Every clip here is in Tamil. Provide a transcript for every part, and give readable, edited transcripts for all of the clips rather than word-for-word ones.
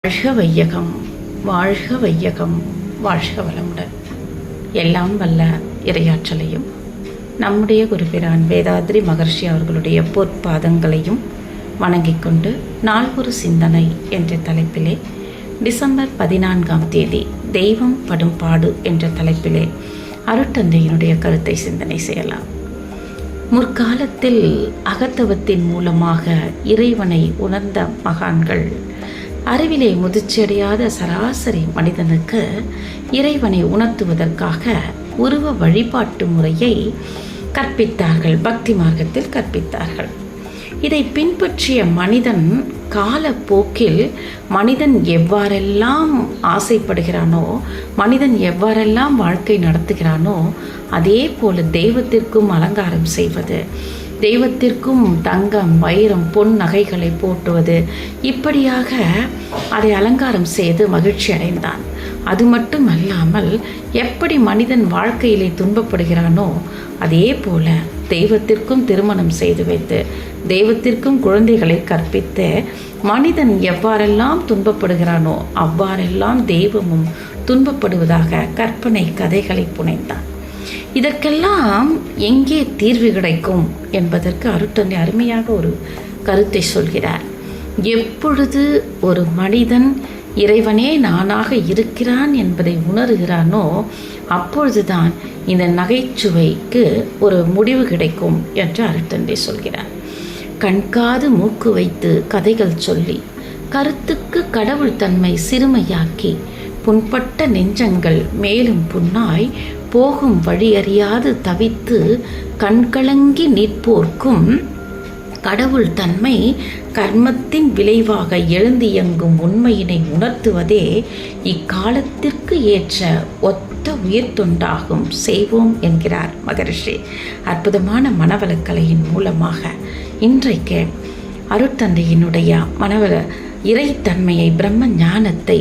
வாழ்க வையகம், வாழ்க வையகம், வாழ்க வளமுடன். எல்லாம் வல்ல இறையாற்றலையும் நம்முடைய குருபிரான் வேதாத்ரி மகர்ஷி அவர்களுடைய பொற்பாதங்களையும் வணங்கிக் கொண்டு நாள்கொரு சிந்தனை என்ற தலைப்பிலே டிசம்பர் 14 தெய்வம் படும் பாடு என்ற தலைப்பிலே அருட்தந்தையினுடைய கருத்தை சிந்தனை செய்யலாம். முற்காலத்தில் அகத்தவத்தின் மூலமாக இறைவனை உணர்ந்த மகான்கள் அறிவிலே முதிர்ச்சியடையாத சராசரி மனிதனுக்கு இறைவனை உணர்த்துவதற்காக உருவ வழிபாட்டு முறையை கற்பித்தார்கள், பக்தி மார்க்கத்தில் கற்பித்தார்கள். இதை பின்பற்றிய மனிதன் காலப்போக்கில் மனிதன் எவ்வாறெல்லாம் ஆசைப்படுகிறானோ, மனிதன் எவ்வாறெல்லாம் வாழ்க்கை நடத்துகிறானோ, அதே போல தெய்வத்திற்கும் அலங்காரம் செய்வது, தெய்வத்திற்கும் தங்கம் வைரம் பொன் நகைகளை போட்டுவது, இப்படியாக அதை அலங்காரம் செய்து மகிழ்ச்சி அடைந்தான். அது மட்டும் அல்லாமல் எப்படி மனிதன் வாழ்க்கையிலே துன்பப்படுகிறானோ அதே போல தெய்வத்திற்கும் திருமணம் செய்து வைத்து தெய்வத்திற்கும் குழந்தைகளை கற்பித்து மனிதன் எவ்வாறெல்லாம் துன்பப்படுகிறானோ அவ்வாறெல்லாம் தெய்வமும் துன்பப்படுவதாக கற்பனை கதைகளை புனைந்தான். இதற்கெல்லாம் எங்கே தீர்வு கிடைக்கும் என்பதற்கு அருட்தந்தை அருமையாக ஒரு கருத்தை சொல்கிறார். எப்பொழுது ஒரு மனிதன் இறைவனே நானாக இருக்கிறான் என்பதை உணர்கிறானோ அப்பொழுதுதான் இந்த நகைச்சுவைக்கு ஒரு முடிவு கிடைக்கும் என்று அருட்தந்தை சொல்கிறார். கண்காது மூக்கு வைத்து கதைகள் சொல்லி கருத்துக்கு கடவுள் தன்மை சிறுமையாக்கி புண்பட்ட நெஞ்சங்கள் மேலும் புண்ணாய் போகும் வழியறியாது தவித்து கண்கலங்கி நிற்போர்க்கும் கடவுள் தன்மை கர்மத்தின் விளைவாக எழுந்தியங்கும் உண்மையினை உணர்த்துவதே இக்காலத்திற்கு ஏற்ற ஒத்த உயிர் தொண்டாகும் செய்வோம் என்கிறார் மகரிஷி. அற்புதமான மனவளக்கலையின் மூலமாக இன்றைக்கு அருட்தந்தையினுடைய மனவள இறைத்தன்மையை பிரம்ம ஞானத்தை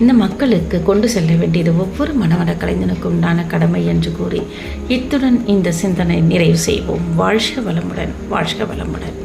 இந்த மக்களுக்கு கொண்டு செல்ல வேண்டியது ஒவ்வொரு மனவள கலைஞனுக்கும் உண்டான கடமை என்று கூறி இத்துடன் இந்த சிந்தனை நிறைவு செய்வோம். வாழ்க வளமுடன், வாழ்க வளமுடன்.